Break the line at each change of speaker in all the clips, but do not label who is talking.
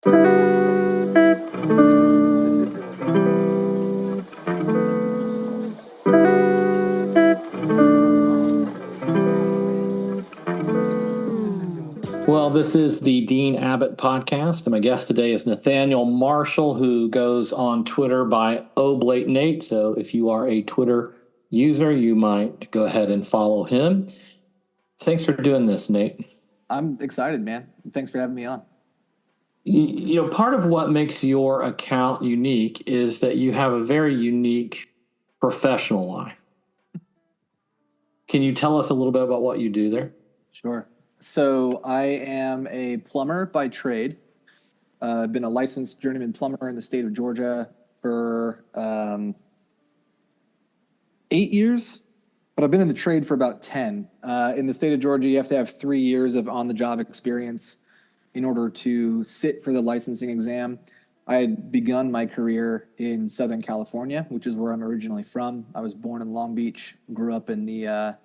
Well, this is the Dean Abbott podcast, and my guest today is Nathaniel Marshall, who goes on Twitter by Oblate8. So if you are a Twitter user, you might go ahead and follow him. Thanks for doing this, Nate.
I'm excited, man. Thanks for having me on.
You know, part of what makes your account unique is that you have a very unique professional life. Can you tell us a little bit about what you do there?
Sure. So I am a plumber by trade. I've been a licensed journeyman plumber in the state of Georgia for 8 years, but I've been in the trade for about 10. In the state of Georgia, you have to have 3 years of on-the-job experience in order to sit for the licensing exam. I had begun my career in Southern California, which is where I'm originally from. I was born in Long Beach, grew up in the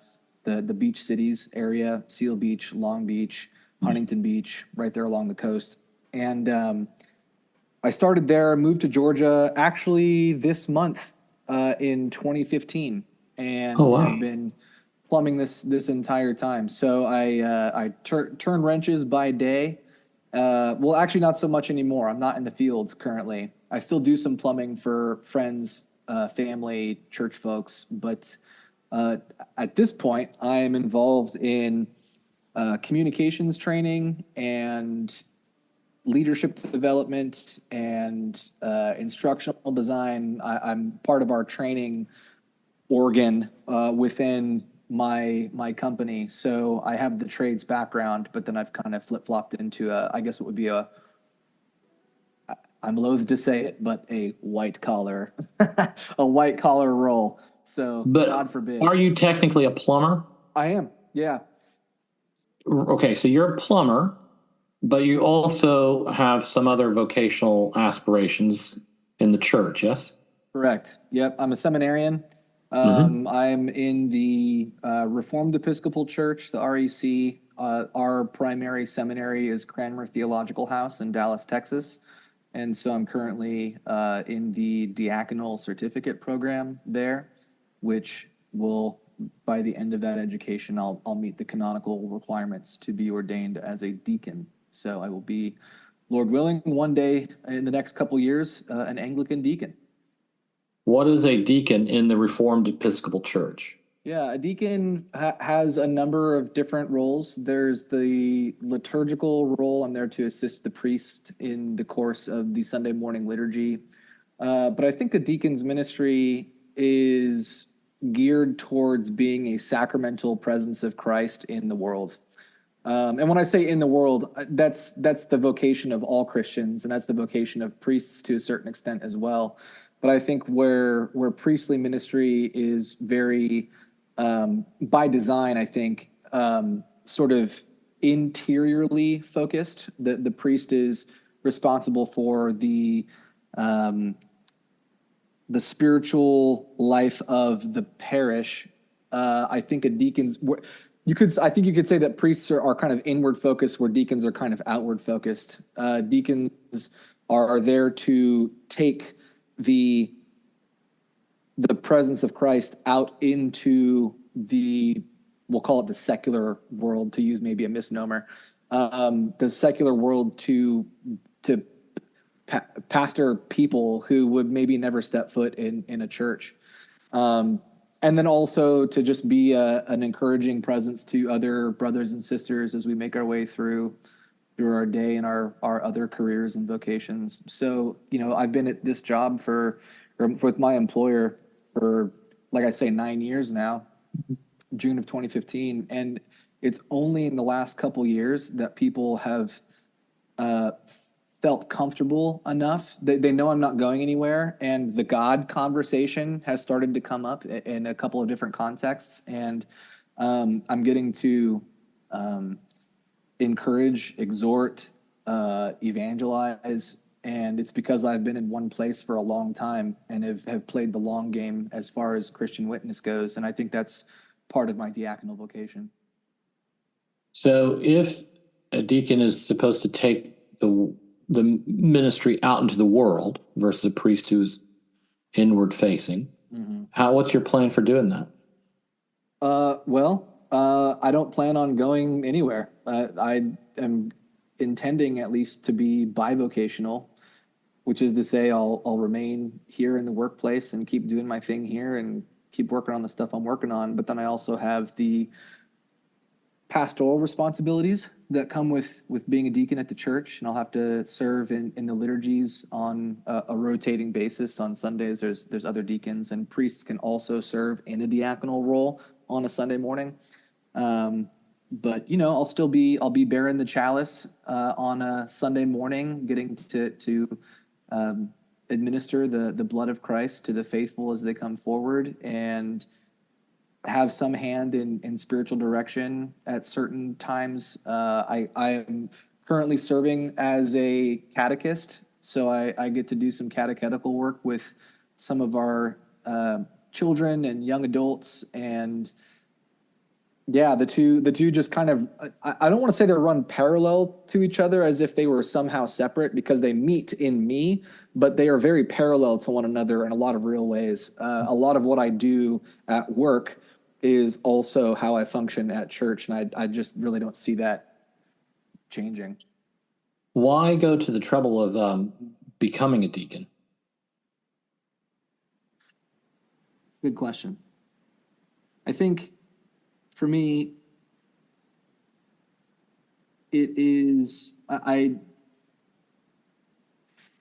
beach cities area, Seal Beach, Long Beach, Huntington Beach, right there along the coast. And I started there, moved to Georgia actually this month in 2015, and have been plumbing this entire time. So I turn wrenches by day. Well, actually not so much anymore. I'm not in the field currently. I still do some plumbing for friends, family, church folks, but at this point, I am involved in communications training and leadership development and instructional design. I'm part of our training organ within my company. So I have the trades background, but then I've kind of flip-flopped into I guess it would be I'm loath to say it, but a white collar, a white collar role. So,
but
God forbid.
Are you technically a plumber?
I am, yeah.
Okay, so you're a plumber, but you also have some other vocational aspirations in the church, yes?
Correct. Yep, I'm a seminarian. I'm in the Reformed Episcopal Church, the REC. Our primary seminary is Cranmer Theological House in Dallas, Texas. And so I'm currently in the diaconal certificate program there, which will, by the end of that education, I'll meet the canonical requirements to be ordained as a deacon. So I will be, Lord willing, one day in the next couple years, an Anglican deacon.
What is a deacon in the Reformed Episcopal Church?
Yeah, a deacon has a number of different roles. There's the liturgical role. I'm there to assist the priest in the course of the Sunday morning liturgy. But I think a deacon's ministry is geared towards being a sacramental presence of Christ in the world. And when I say in the world, that's the vocation of all Christians, and that's the vocation of priests to a certain extent as well. But I think where priestly ministry is very, by design, I think, sort of interiorly focused. The priest is responsible for the spiritual life of the parish. I think a deacon's, I think you could say that priests are kind of inward focused, where deacons are kind of outward focused. Deacons are there to take the presence of Christ out into we'll call it the secular world, to use maybe a misnomer, the secular world to pastor people who would maybe never step foot in a church. And then also to just be an encouraging presence to other brothers and sisters as we make our way through our day and our other careers and vocations. So, I've been at this job with my employer for, like I say, 9 years now, June of 2015. And it's only in the last couple years that people have felt comfortable enough. They know I'm not going anywhere. And the God conversation has started to come up in a couple of different contexts. And I'm getting to encourage, exhort, evangelize. And it's because I've been in one place for a long time and have played the long game as far as Christian witness goes. And I think that's part of my diaconal vocation.
So if a deacon is supposed to take the the ministry out into the world versus a priest who's inward facing.
Mm-hmm.
What's your plan for doing that?
I don't plan on going anywhere. I am intending at least to be bivocational, which is to say I'll remain here in the workplace and keep doing my thing here and keep working on the stuff I'm working on. But then I also have the pastoral responsibilities that come with being a deacon at the church, and I'll have to serve in the liturgies on a rotating basis. On Sundays, there's other deacons, and priests can also serve in a diaconal role on a Sunday morning. But I'll be bearing the chalice on a Sunday morning, getting to administer the blood of Christ to the faithful as they come forward, and have some hand in spiritual direction at certain times. I am currently serving as a catechist, so I get to do some catechetical work with some of our children and young adults. And yeah, the two just kind of, I don't want to say they're run parallel to each other as if they were somehow separate, because they meet in me, but they are very parallel to one another in a lot of real ways. A lot of what I do at work is also how I function at church, and I just really don't see that changing.
Why go to the trouble of becoming a deacon?
It's a good question. I think for me, it is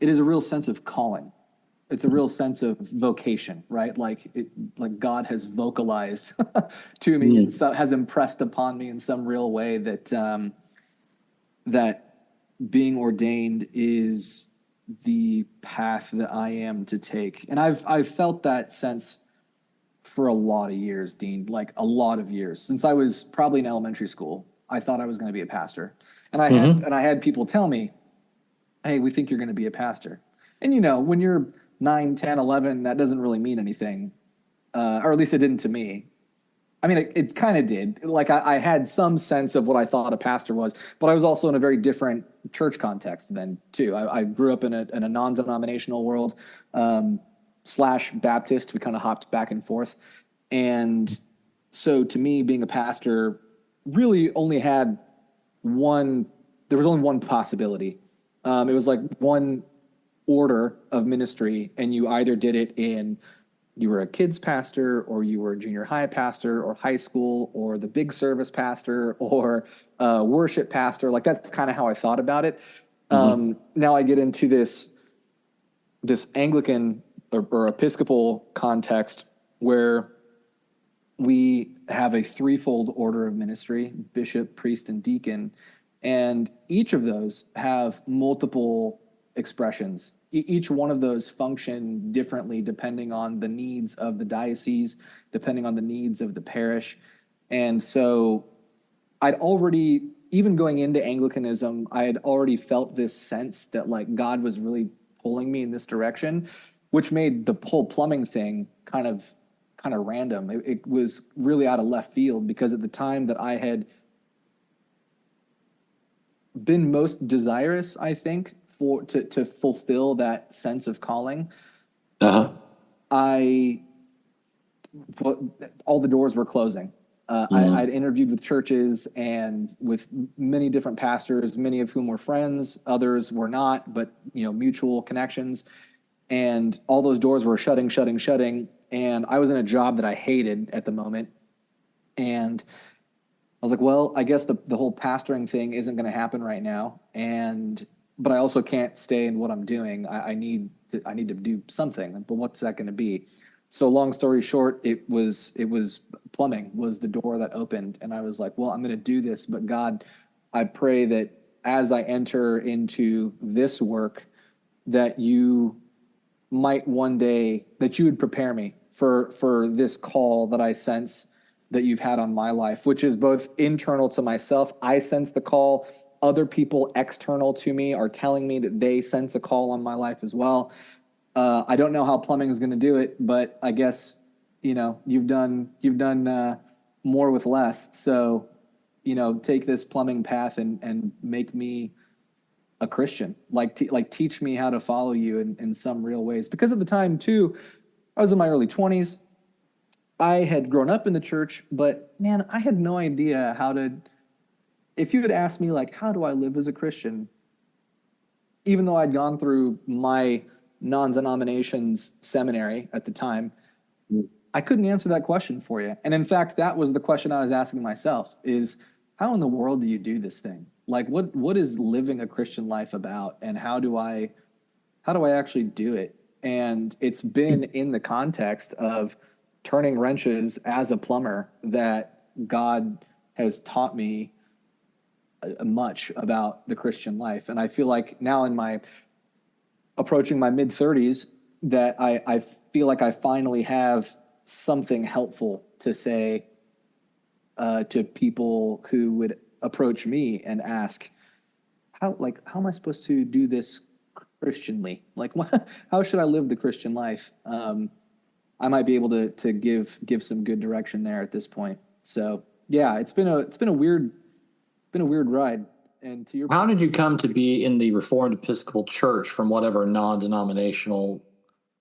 it is a real sense of calling. It's a real sense of vocation, right? Like God has vocalized to me and has impressed upon me in some real way that that being ordained is the path that I am to take. And I've felt that sense for a lot of years, Dean, like a lot of years. Since I was probably in elementary school, I thought I was going to be a pastor. And I had people tell me, "Hey, we think you're going to be a pastor." And when you're 9, 10, 11, that doesn't really mean anything. Or at least it didn't to me. I mean, it kind of did. Like I had some sense of what I thought a pastor was, but I was also in a very different church context then too. I grew up in a non-denominational world, / Baptist. We kind of hopped back and forth. And so to me, being a pastor really only had there was only one possibility. It was like one order of ministry, and you either did it you were a kids pastor, or you were a junior high pastor, or high school, or the big service pastor, or worship pastor. Like that's kind of how I thought about it. Now I get into this Anglican or Episcopal context where we have a threefold order of ministry: bishop, priest, and deacon. And each of those have multiple expressions. Each one of those function differently depending on the needs of the diocese, depending on the needs of the parish. And so I'd already, even going into Anglicanism, I had already felt this sense that like God was really pulling me in this direction, which made the whole plumbing thing kind of random. It was really out of left field, because at the time that I had been most desirous, I think, to fulfill that sense of calling, all the doors were closing. I'd interviewed with churches and with many different pastors, many of whom were friends, others were not, but mutual connections. And all those doors were shutting. And I was in a job that I hated at the moment. And I was like, well, I guess the whole pastoring thing isn't going to happen right now. But I also can't stay in what I'm doing. I need to do something. But what's that going to be? So long story short, it was plumbing was the door that opened. And I was like, well, I'm going to do this. But God, I pray that as I enter into this work, that you might one day, that you would prepare me for this call that I sense that you've had on my life, which is both internal to myself. I sense the call. Other people external to me are telling me that they sense a call on my life as well. I don't know how plumbing is going to do it, but I guess, you've done more with less. So, take this plumbing path and make me a Christian. Like teach me how to follow you in some real ways. Because at the time too, I was in my early 20s. I had grown up in the church, but man, I had no idea how to. If you had asked me like, how do I live as a Christian? Even though I'd gone through my non-denominations seminary at the time, I couldn't answer that question for you. And in fact, that was the question I was asking myself: is how in the world do you do this thing? Like, what is living a Christian life about, and how do I actually do it? And it's been in the context of turning wrenches as a plumber that God has taught me much about the Christian life. And I feel like now in my approaching my mid 30s that I feel like I finally have something helpful to say to people who would approach me and ask, how am I supposed to do this Christianly? Like, how should I live the Christian life? I might be able to give some good direction there at this point. So yeah, it's been a weird ride. And to your
How did you come to be in the Reformed Episcopal Church from whatever non-denominational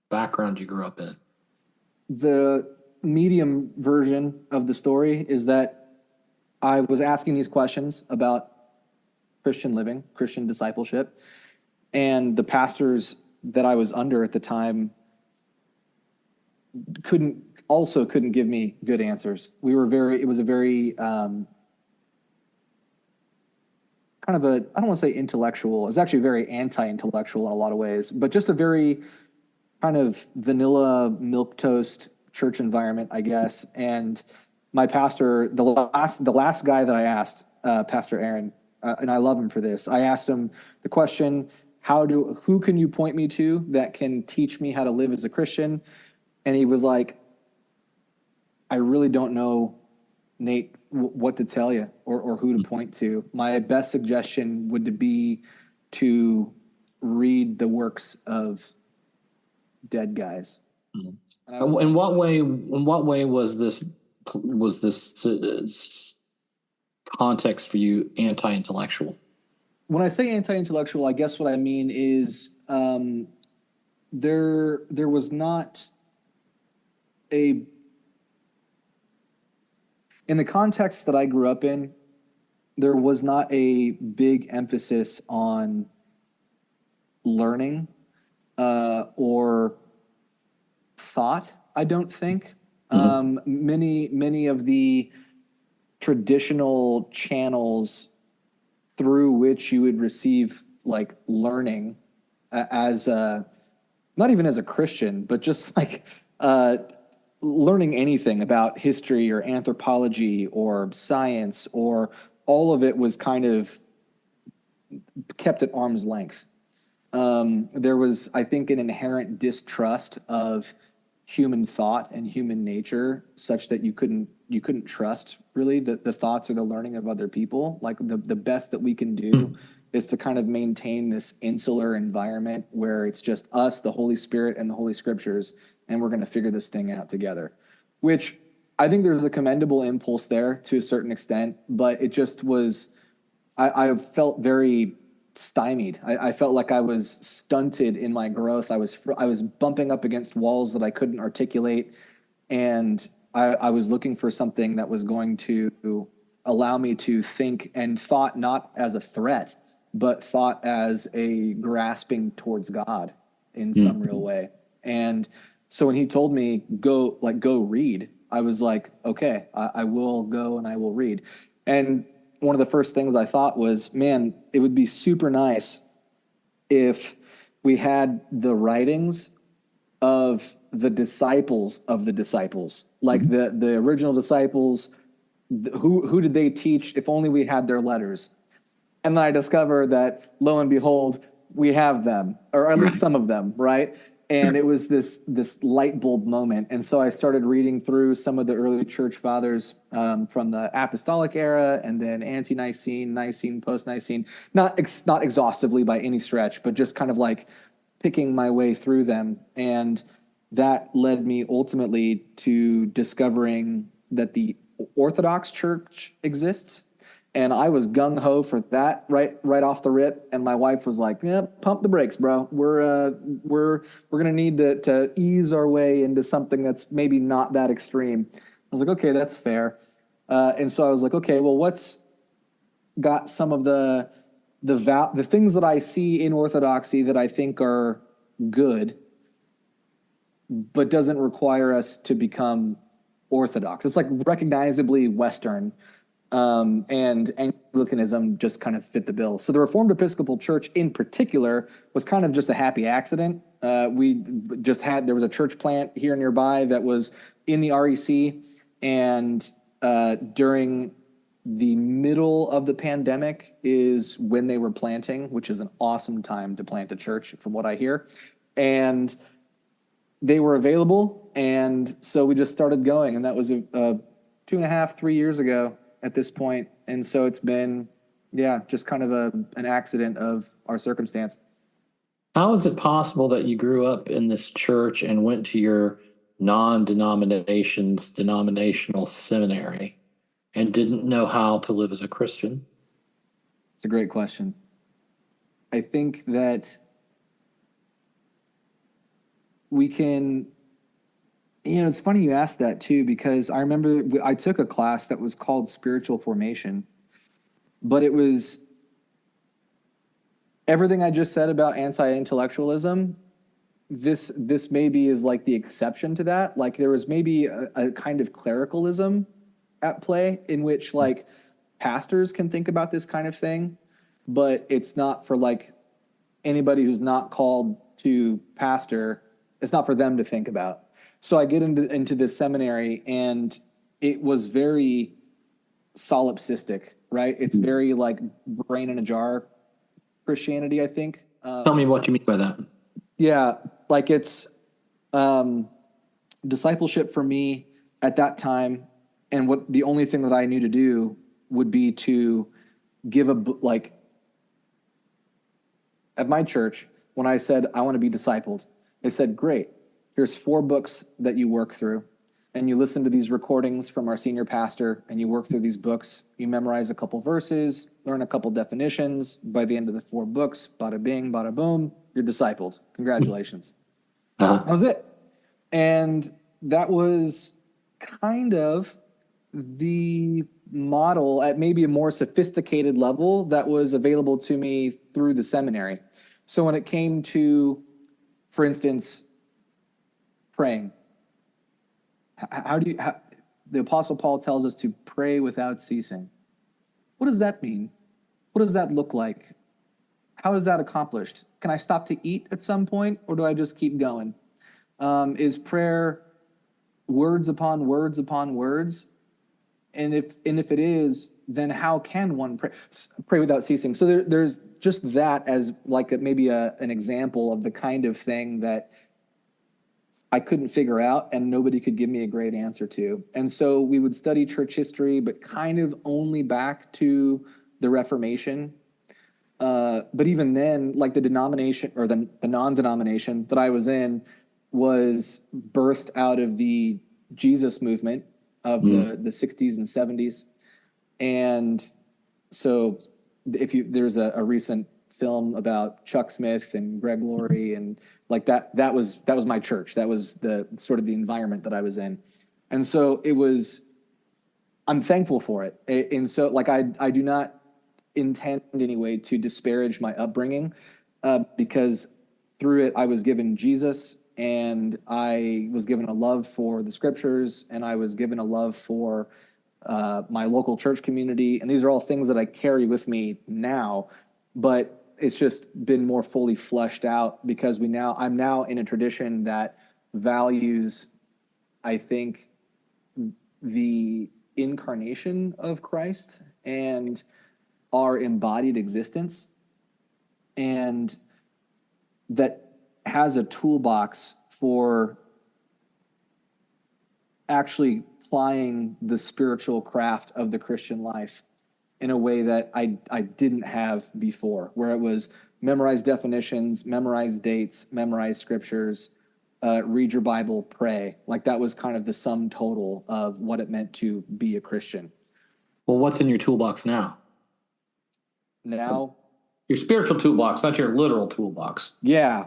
background you grew up in?
The medium version of the story is that I was asking these questions about Christian living, Christian discipleship, and the pastors that I was under at the time couldn't give me good answers. It was a very kind of a, I don't want to say intellectual. It's actually very anti-intellectual in a lot of ways, but just a very kind of vanilla milquetoast church environment, I guess. And my pastor, the last guy that I asked, Pastor Aaron, and I love him for this. I asked him the question, who can you point me to that can teach me how to live as a Christian? And he was like, I really don't know, Nate, what to tell you or who to point to. My best suggestion would be to read the works of dead guys.
Mm-hmm. In what way was this context for you anti-intellectual?
When I say anti-intellectual, I guess what I mean is there was not in the context that I grew up in, there was not a big emphasis on learning or thought, I don't think. Mm-hmm. Many of the traditional channels through which you would receive like learning as not even as a Christian, but just like learning anything about history or anthropology or science, or all of it was kind of kept at arm's length. There was, I think, an inherent distrust of human thought and human nature, such that you couldn't trust really the thoughts or the learning of other people. Like the best that we can do is to kind of maintain this insular environment where it's just us, the Holy Spirit, and the Holy Scriptures, and we're going to figure this thing out together. Which I think there's a commendable impulse there to a certain extent, but it just was, I felt very stymied. I felt like I was stunted in my growth. I was bumping up against walls that I couldn't articulate, and I was looking for something that was going to allow me to think, and thought not as a threat, but thought as a grasping towards God in some real way. And so when he told me go read, I was like, okay, I will go and I will read. And one of the first things I thought was, man, it would be super nice if we had the writings of the disciples of the disciples, like the original disciples. Who did they teach? If only we had their letters. And then I discovered that, lo and behold, we have them, or at least some of them, right? And it was this light bulb moment. And so I started reading through some of the early church fathers from the apostolic era, and then ante-Nicene, Nicene, post-Nicene, not exhaustively by any stretch, but just kind of like picking my way through them. And that led me ultimately to discovering that the Orthodox Church exists, And I was gung ho for that right off the rip. And my wife was like, "Yeah, pump the brakes, bro. We're gonna need to ease our way into something that's maybe not that extreme." I was like, "Okay, that's fair." And so I was like, "Okay, well, what's got some of the things that I see in Orthodoxy that I think are good, but doesn't require us to become Orthodox. It's like recognizably Western, and Anglicanism just kind of fit the bill. So the Reformed Episcopal Church in particular was kind of just a happy accident. There was a church plant here nearby that was in the REC, and during the middle of the pandemic is when they were planting, which is an awesome time to plant a church from what I hear. And they were available, and so we just started going, and that was 2.5, 3 years ago at this point. And so it's been, just kind of an accident of our circumstance.
How is it possible that you grew up in this church and went to your denominational seminary and didn't know how to live as a Christian?
It's a great question. I think that we can, it's funny you asked that too, because I remember I took a class that was called spiritual formation, but it was everything I just said about anti-intellectualism. This maybe is like the exception to that. Like there was maybe a kind of clericalism at play in which like pastors can think about this kind of thing, but it's not for like anybody who's not called to pastor. It's not for them to think about. So I get into this seminary, and it was very solipsistic, right? It's very like brain in a jar Christianity, I think.
Tell me what you mean by that.
Yeah, like it's discipleship for me at that time, and what the only thing that I knew to do would be to give at my church, when I said I want to be discipled, they said, "Great, here's 4 books that you work through, and you listen to these recordings from our senior pastor, and you work through these books. You memorize a couple verses, learn a couple definitions. By the end of the 4 books, bada bing, bada boom, you're discipled. Congratulations."
Uh-huh.
That was it. And that was kind of the model at maybe a more sophisticated level that was available to me through the seminary. So when it came to, for instance, praying, the Apostle Paul tells us to pray without ceasing. What does that mean? What does that look like? How is that accomplished? Can I stop to eat at some point, or do I just keep going? Is prayer words upon words upon words? And if it is, then how can one pray without ceasing? So there's just that as like maybe an example of the kind of thing that I couldn't figure out and nobody could give me a great answer to. And so we would study church history, but kind of only back to the Reformation. But even then, like the denomination or the non-denomination that I was in was birthed out of the Jesus movement of the 60s and 70s. And so there's a recent film about Chuck Smith and Greg Laurie, and like that was my church. That was the sort of the environment that I was in. And so I'm thankful for it. And so like I do not intend anyway to disparage my upbringing, because through it I was given Jesus, and I was given a love for the scriptures, and I was given a love for my local church community. And these are all things that I carry with me now, but it's just been more fully fleshed out because I'm now in a tradition that values, I think, the incarnation of Christ and our embodied existence, and that has a toolbox for actually applying the spiritual craft of the Christian life in a way that I didn't have before, where it was memorize definitions, memorize dates, memorize scriptures, read your Bible, pray. Like that was kind of the sum total of what it meant to be a Christian.
Well, what's in your toolbox now?
Now,
Your spiritual toolbox, not your literal toolbox.
yeah,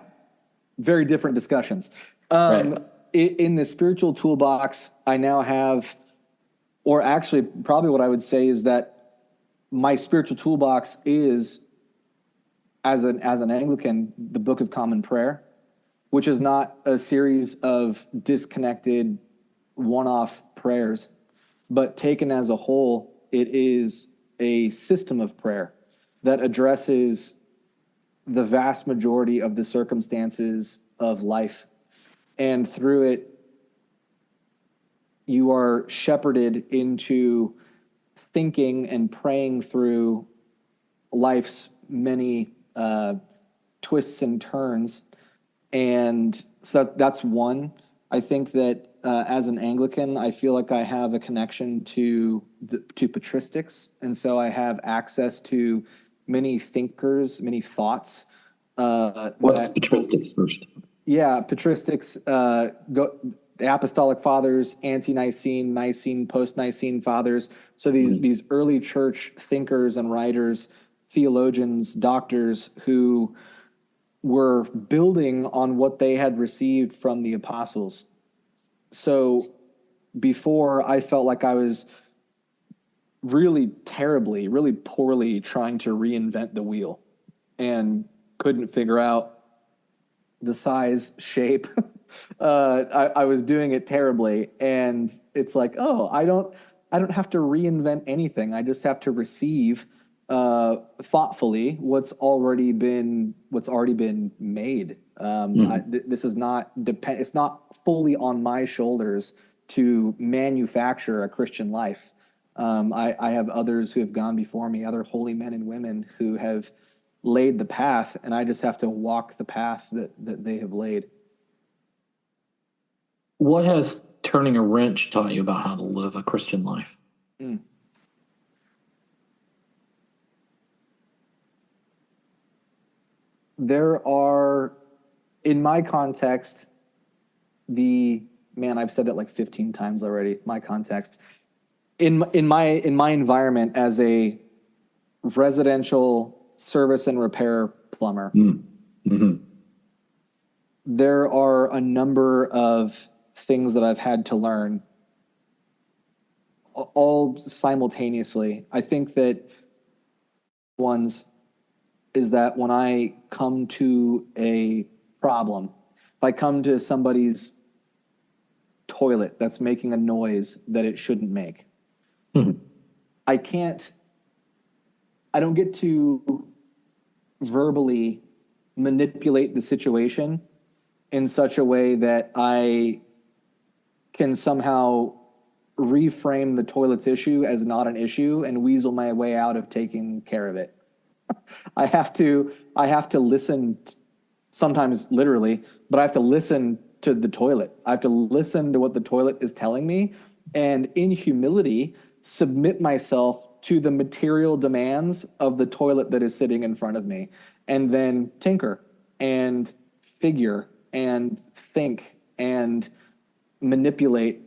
very different discussions.
Right.
In the spiritual toolbox, I now have, or actually, probably what I would say is that my spiritual toolbox is, as an Anglican, the Book of Common Prayer, which is not a series of disconnected one-off prayers, but taken as a whole, it is a system of prayer that addresses the vast majority of the circumstances of life. And through it, you are shepherded into thinking and praying through life's many twists and turns. And so that's one. I think that as an Anglican, I feel like I have a connection to patristics, and so I have access to many thinkers, many thoughts.
What's patristics first?
Yeah, patristics, the Apostolic Fathers, ante-Nicene, Nicene, post-Nicene Fathers. So these early church thinkers and writers, theologians, doctors who were building on what they had received from the apostles. So before, I felt like I was really terribly, really poorly trying to reinvent the wheel and couldn't figure out the size, shape. I was doing it terribly, and it's like, oh, I don't have to reinvent anything. I just have to receive thoughtfully what's already been made. This is not it's not fully on my shoulders to manufacture a Christian life. I have others who have gone before me, other holy men and women who have laid the path, and I just have to walk the path that they have laid.
What has turning a wrench taught you about how to live a Christian life?
There are, in my context, I've said that like 15 times already. My context, in my environment as a residential service and repair plumber, there are a number of things that I've had to learn all simultaneously. I think that ones is that when I come to a problem, if I come to somebody's toilet that's making a noise that it shouldn't make, I don't get to verbally manipulate the situation in such a way that I can somehow reframe the toilet's issue as not an issue and weasel my way out of taking care of it. I have to listen, sometimes literally, but I have to listen to the toilet. I have to listen to what the toilet is telling me, and in humility, submit myself to the material demands of the toilet that is sitting in front of me, and then tinker and figure and think and manipulate.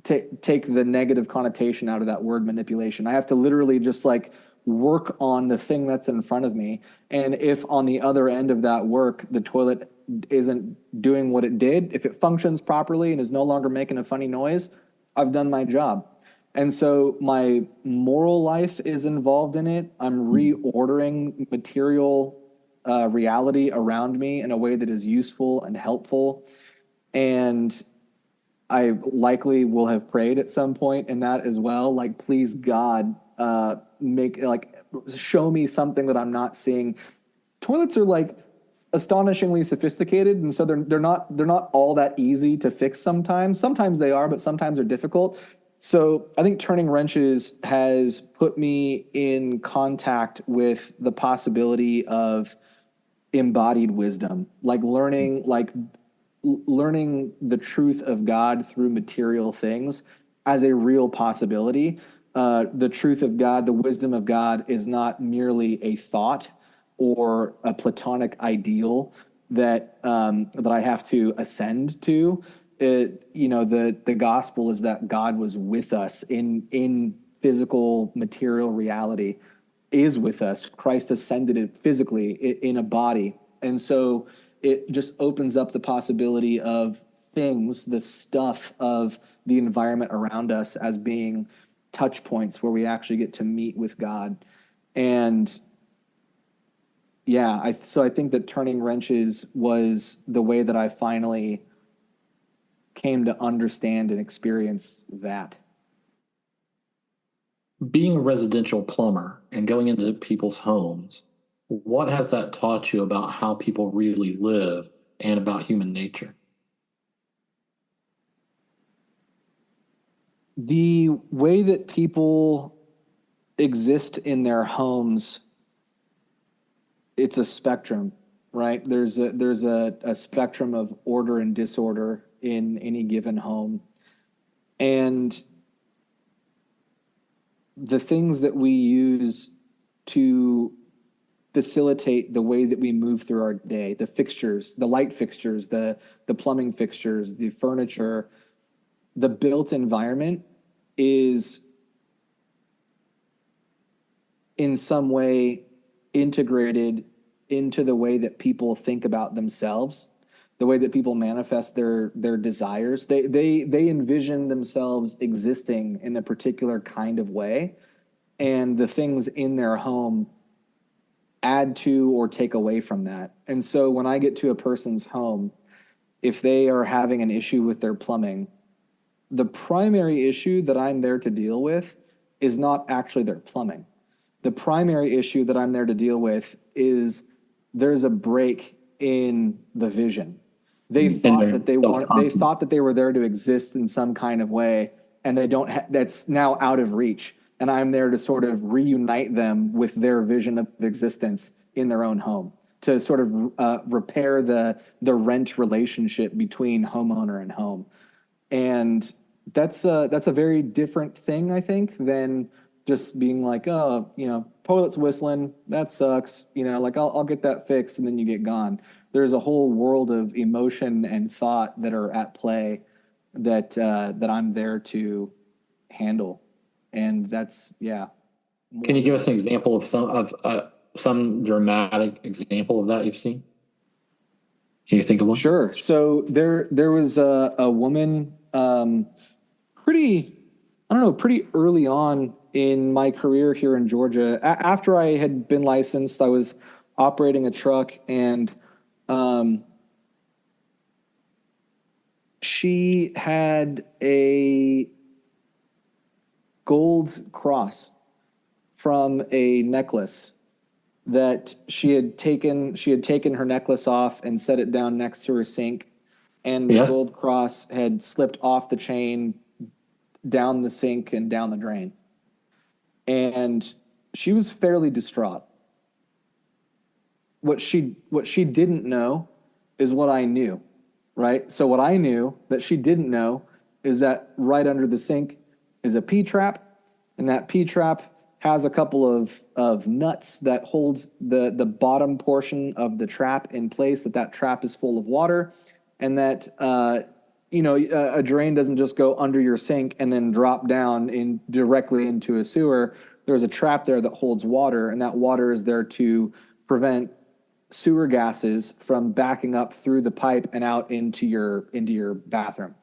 Take the negative connotation out of that word manipulation. I have to literally just like work on the thing that's in front of me. And if on the other end of that work, the toilet isn't doing what it did, if it functions properly and is no longer making a funny noise, I've done my job. And so my moral life is involved in it. I'm reordering material reality around me in a way that is useful and helpful. And I likely will have prayed at some point in that as well. Like, please God, show me something that I'm not seeing. Toilets are like astonishingly sophisticated, and so they're not all that easy to fix sometimes. Sometimes they are, but sometimes they're difficult. So I think turning wrenches has put me in contact with the possibility of embodied wisdom, like learning the truth of God through material things as a real possibility. The truth of God, the wisdom of God, is not merely a thought or a Platonic ideal that I have to ascend to. The gospel is that God was with us in physical material reality is with us. Christ ascended it physically in a body. And so it just opens up the possibility of things, the stuff of the environment around us, as being touch points where we actually get to meet with God. And yeah, so I think that turning wrenches was the way that I finally came to understand and experience that.
Being a residential plumber and going into people's homes, what has that taught you about how people really live and about human nature?
The way that people exist in their homes, it's a spectrum, right? There's a spectrum of order and disorder in any given home. And the things that we use to facilitate the way that we move through our day, the fixtures, the light fixtures, the plumbing fixtures, the furniture, the built environment is in some way integrated into the way that people think about themselves, the way that people manifest their desires. They envision themselves existing in a particular kind of way, and the things in their home add to or take away from that. And so when I get to a person's home, if they are having an issue with their plumbing, the primary issue that I'm there to deal with is not actually their plumbing. The primary issue that I'm there to deal with is there's a break in the vision. They thought that they weren't. They thought that they were there to exist in some kind of way, and they don't. That's now out of reach. And I'm there to sort of reunite them with their vision of existence in their own home, to sort of repair the rent relationship between homeowner and home. And that's a very different thing, I think, than just being like, oh, toilet's whistling, that sucks, like I'll get that fixed, and then you get gone. There's a whole world of emotion and thought that are at play that I'm there to handle, and that's
Can you give us an example of some dramatic example of that you've seen? Can you think of one?
Sure. So there was a woman, pretty early on in my career here in Georgia. After I had been licensed, I was operating a truck, and she had a gold cross from a necklace that she had taken her necklace off and set it down next to her sink, and the gold cross had slipped off the chain, down the sink, and down the drain. And she was fairly distraught. What she didn't know is what I knew, right? So what I knew that she didn't know is that right under the sink is a P-trap, and that P-trap has a couple of nuts that hold the bottom portion of the trap in place, that trap is full of water, and that a drain doesn't just go under your sink and then drop down directly into a sewer. There's a trap there that holds water, and that water is there to prevent sewer gases from backing up through the pipe and out into your bathroom.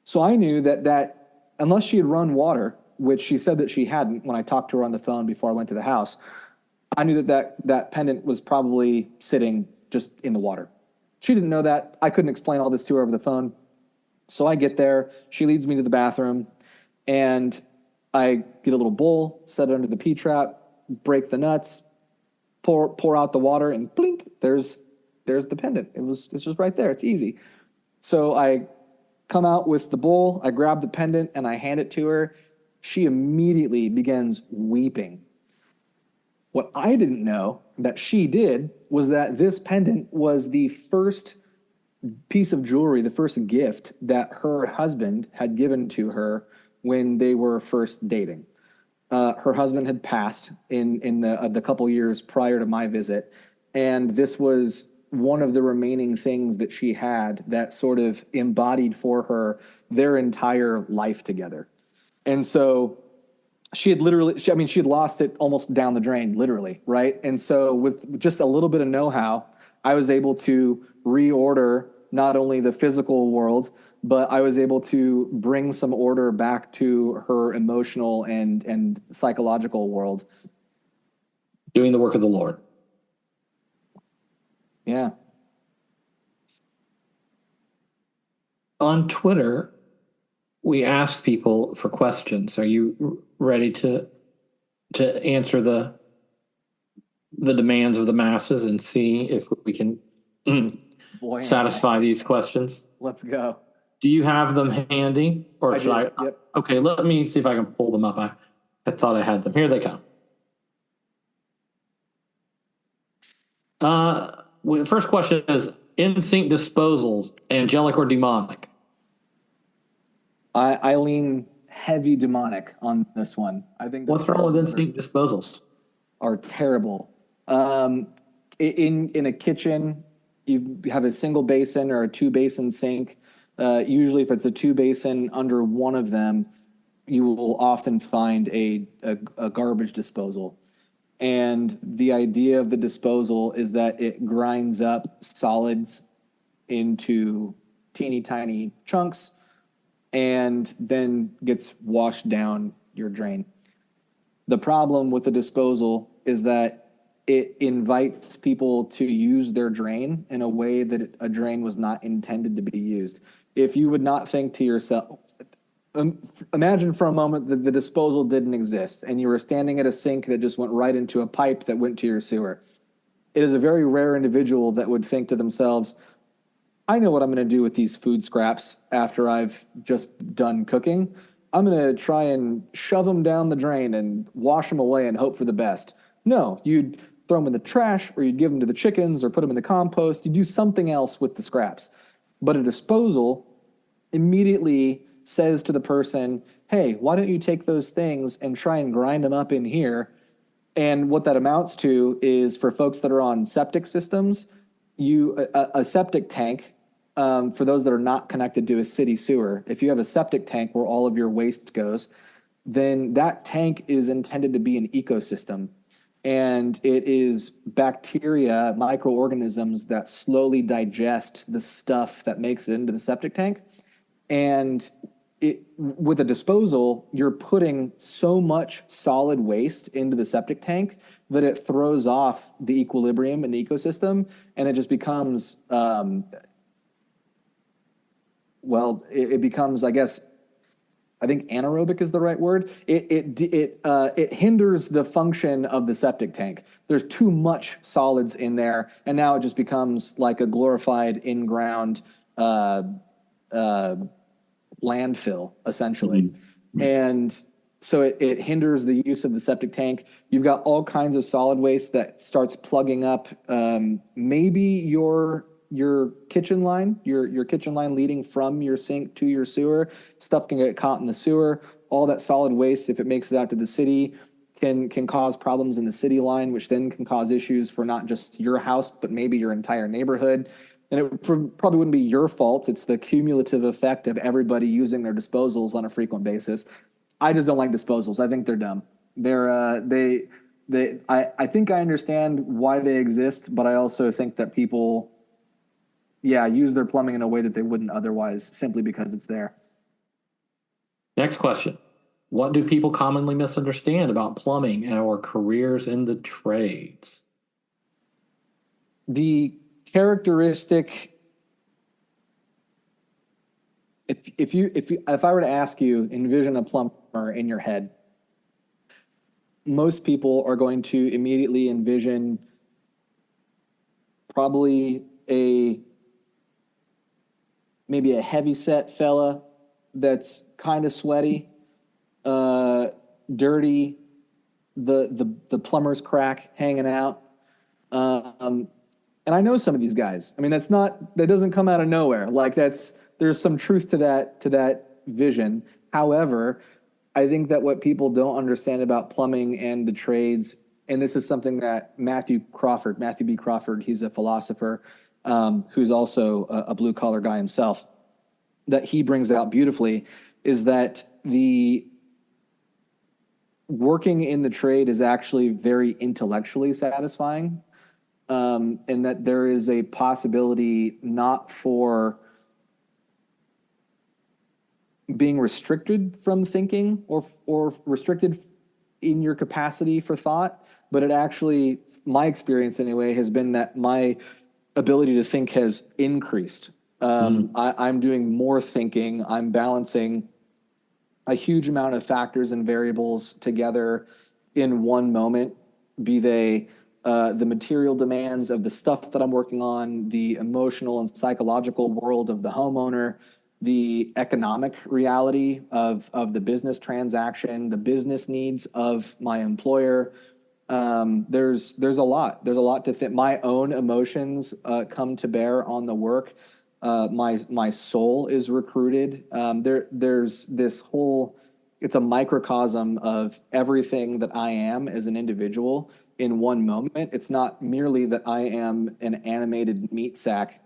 So I knew that unless she had run water, which she said that she hadn't when I talked to her on the phone before I went to the house, I knew that pendant was probably sitting just in the water. She didn't know that. I couldn't explain all this to her over the phone. So I get there, she leads me to the bathroom, and I get a little bowl, set it under the P-trap, break the nuts, pour out the water, and blink, there's the pendant. It's just right there. It's easy. So I come out with the bowl, I grab the pendant, and I hand it to her. She immediately begins weeping. What I didn't know that she did was that this pendant was the first piece of jewelry, the first gift that her husband had given to her when they were first dating. Her husband had passed in the couple years prior to my visit, and this was one of the remaining things that she had that sort of embodied for her their entire life together. And so she had literally, she had lost it almost down the drain, literally, right? And so with just a little bit of know-how, I was able to reorder not only the physical world, but I was able to bring some order back to her emotional and psychological world.
Doing the work of the Lord.
Yeah.
On Twitter, we ask people for questions. Are you ready to answer the demands of the masses and see if we can satisfy these questions?
Let's go.
Do you have them handy, or should I?
Yep.
Okay, let me see if I can pull them up. I thought I had them. Here they come. The first question is: in-sync disposals, angelic or demonic?
I lean heavy demonic on this one. I think
what's wrong with in-sync disposals?
Are terrible. In a kitchen, you have a single basin or a two basin sink. Usually, if it's a two basin, under one of them, you will often find a garbage disposal. And the idea of the disposal is that it grinds up solids into teeny tiny chunks and then gets washed down your drain. The problem with the disposal is that it invites people to use their drain in a way that a drain was not intended to be used. If you would not think to yourself, imagine for a moment that the disposal didn't exist and you were standing at a sink that just went right into a pipe that went to your sewer. It is a very rare individual that would think to themselves, I know what I'm going to do with these food scraps after I've just done cooking. I'm going to try and shove them down the drain and wash them away and hope for the best. No, you'd throw them in the trash, or you'd give them to the chickens, or put them in the compost. You'd do something else with the scraps. But a disposal immediately says to the person, hey, why don't you take those things and try and grind them up in here? And what that amounts to is, for folks that are on septic systems, a septic tank, for those that are not connected to a city sewer, if you have a septic tank where all of your waste goes, then that tank is intended to be an ecosystem. And it is bacteria, microorganisms that slowly digest the stuff that makes it into the septic tank. And with a disposal, you're putting so much solid waste into the septic tank that it throws off the equilibrium in the ecosystem, and it just becomes, it becomes, I think anaerobic is the right word. It hinders the function of the septic tank. There's too much solids in there, and now it just becomes like a glorified in-ground landfill, essentially. Mm-hmm. And so it hinders the use of the septic tank. You've got all kinds of solid waste that starts plugging up maybe your kitchen line, your kitchen line leading from your sink to your sewer. Stuff can get caught in the sewer. All that solid waste, if it makes it out to the city, can cause problems in the city line, which then can cause issues for not just your house, but maybe your entire neighborhood. And it probably wouldn't be your fault. It's the cumulative effect of everybody using their disposals on a frequent basis. I just don't like disposals. I think they're dumb. I think I understand why they exist, but I also think that people, use their plumbing in a way that they wouldn't otherwise, simply because it's there.
Next question. What do people commonly misunderstand about plumbing and or careers in the trades?
The characteristic, if I were to ask you, envision a plumber in your head, most people are going to immediately envision probably maybe a heavy set fella that's kind of sweaty, dirty, the plumber's crack hanging out. And I know some of these guys. I mean, that doesn't come out of nowhere. Like there's some truth to that vision. However, I think that what people don't understand about plumbing and the trades, and this is something that Matthew B. Crawford, he's a philosopher, who's also a blue collar guy himself, that he brings out beautifully, is that the working in the trade is actually very intellectually satisfying, and that there is a possibility not for being restricted from thinking or restricted in your capacity for thought, but it actually, my experience anyway, has been that my ability to think has increased. I'm doing more thinking. I'm balancing a huge amount of factors and variables together in one moment, be they the material demands of the stuff that I'm working on, the emotional and psychological world of the homeowner, the economic reality of the business transaction, the business needs of my employer. There's a lot. There's a lot to think. My own emotions come to bear on the work. My soul is recruited. There's this whole. It's a microcosm of everything that I am as an individual in one moment. It's not merely that I am an animated meat sack.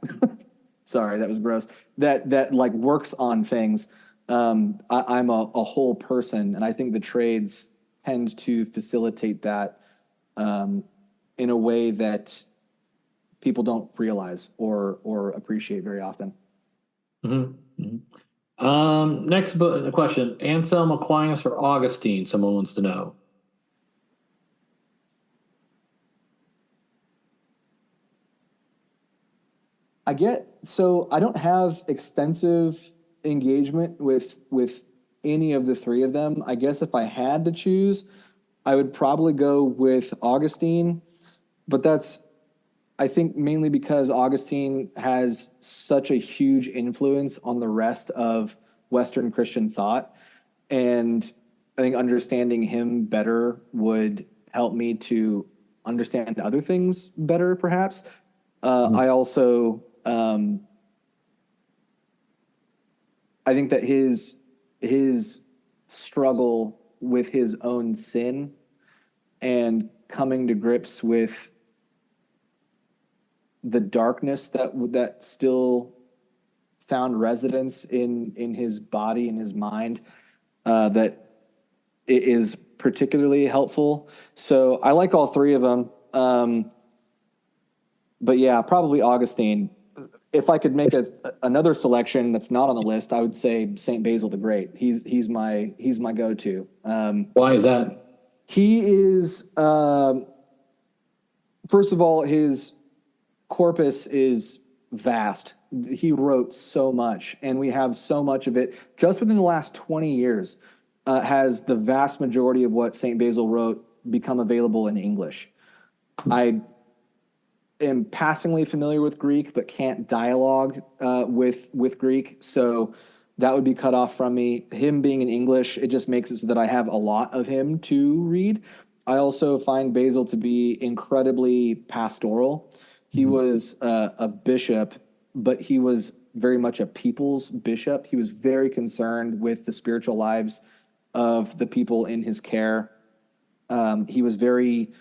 Sorry, that was gross. That like works on things. I'm a whole person, and I think the trades tend to facilitate that in a way that people don't realize or appreciate very often.
Mm-hmm. Next question: Anselm Aquinas or Augustine? Someone wants to know.
I don't have extensive engagement with any of the three of them. I guess if I had to choose, I would probably go with Augustine, but that's, I think, mainly because Augustine has such a huge influence on the rest of Western Christian thought. And I think understanding him better would help me to understand other things better, perhaps. I also, I think that his struggle with his own sin and coming to grips with the darkness that still found residence in his body and his mind, that it is particularly helpful. So I like all three of them. But yeah, probably Augustine. If I could make another selection that's not on the list, I would say Saint Basil the Great. He's my go-to.
Why is that?
He is, first of all, his corpus is vast. He wrote so much, and we have so much of it. Just within the last 20 years, has the vast majority of what Saint Basil wrote become available in English. I am passingly familiar with Greek, but can't dialogue with Greek, so that would be cut off from me. Him being in English, it just makes it so that I have a lot of him to read. I also find Basil to be incredibly pastoral. He was a bishop, but he was very much a people's bishop. He was very concerned with the spiritual lives of the people in his care. He was very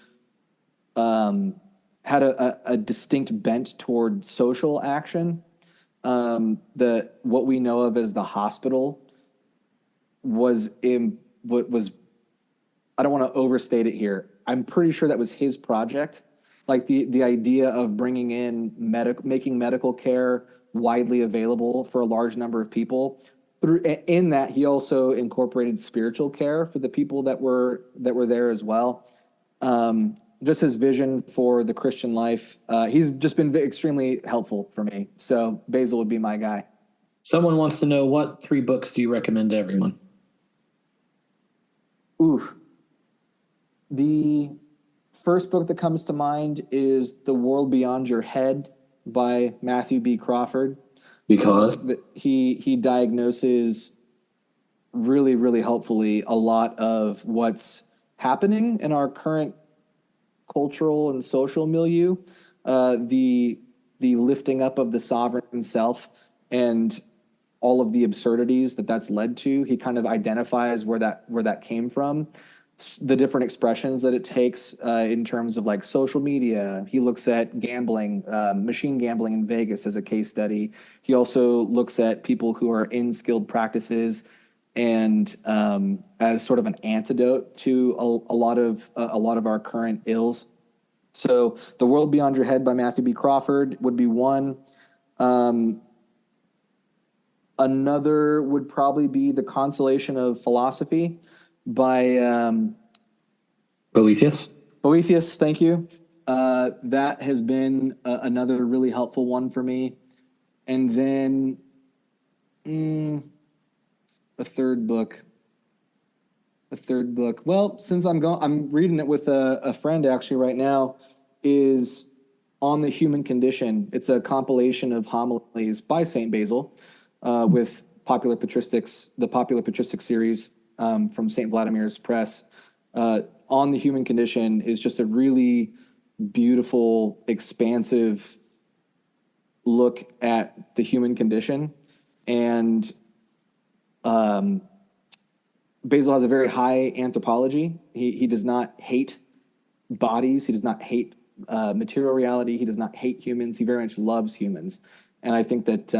had a distinct bent toward social action. What we know of as the hospital was I don't want to overstate it here. I'm pretty sure that was his project. Like the idea of bringing in making medical care widely available for a large number of people. In that, he also incorporated spiritual care for the people that were there as well. Just his vision for the Christian life. He's just been extremely helpful for me. So Basil would be my guy.
Someone wants to know, what 3 books do you recommend to everyone?
Oof. The first book that comes to mind is The World Beyond Your Head by Matthew B. Crawford.
Because
he diagnoses really, really helpfully a lot of what's happening in our current cultural and social milieu, the lifting up of the sovereign self and all of the absurdities that's led to. He kind of identifies where that came from, the different expressions that it takes in terms of like social media. He looks at gambling, machine gambling in Vegas as a case study. He also looks at people who are in skilled practices and as sort of an antidote to a lot of our current ills. So, The World Beyond Your Head by Matthew B. Crawford would be one. Another would probably be The Consolation of Philosophy by
Boethius.
Boethius, thank you. That has been another really helpful one for me. And then a third book. Well, since I'm reading it with a friend actually right now, is On the Human Condition. It's a compilation of homilies by Saint Basil with the Popular Patristic series from Saint Vladimir's press. On the Human Condition is just a really beautiful, expansive look at the human condition. And Basil has a very high anthropology. He does not hate bodies. He does not hate material reality. He does not hate humans. He very much loves humans. And I think that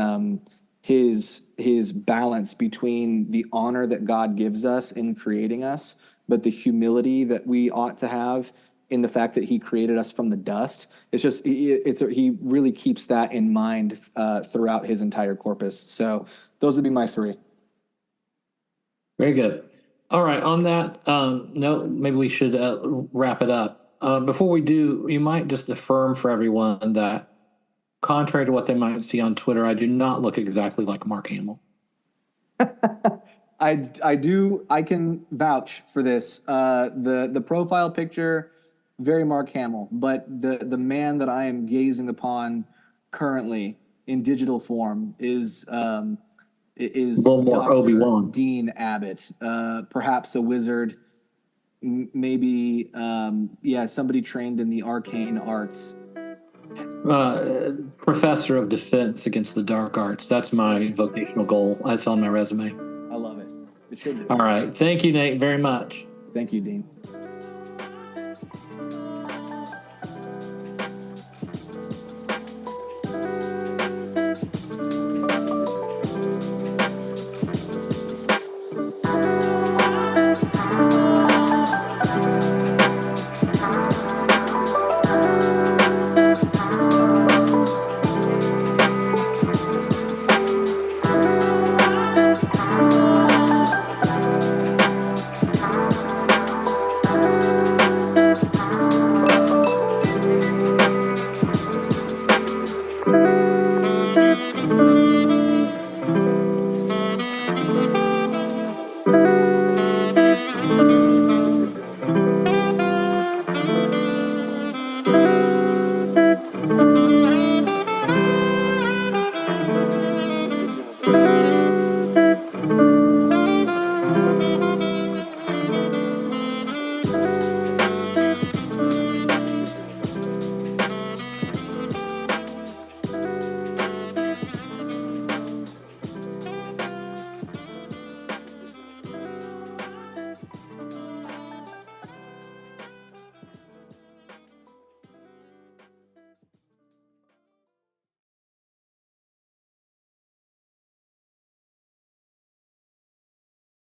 his balance between the honor that God gives us in creating us, but the humility that we ought to have in the fact that he created us from the dust, he really keeps that in mind throughout his entire corpus. So those would be my three.
Very good. All right. On that note, maybe we should wrap it up. Before we do, you might just affirm for everyone that, contrary to what they might see on Twitter, I do not look exactly like Mark Hamill.
I can vouch for this. The profile picture, very Mark Hamill, but the man that I am gazing upon currently in digital form is
a little more
Dr.
Obi-Wan.
Dean Abbott, perhaps a wizard, maybe somebody trained in the arcane arts.
Professor of Defense Against the Dark Arts. That's my vocational goal. That's on my resume.
I love it. It should be.
All right. Thank you, Nate, very much.
Thank you, Dean.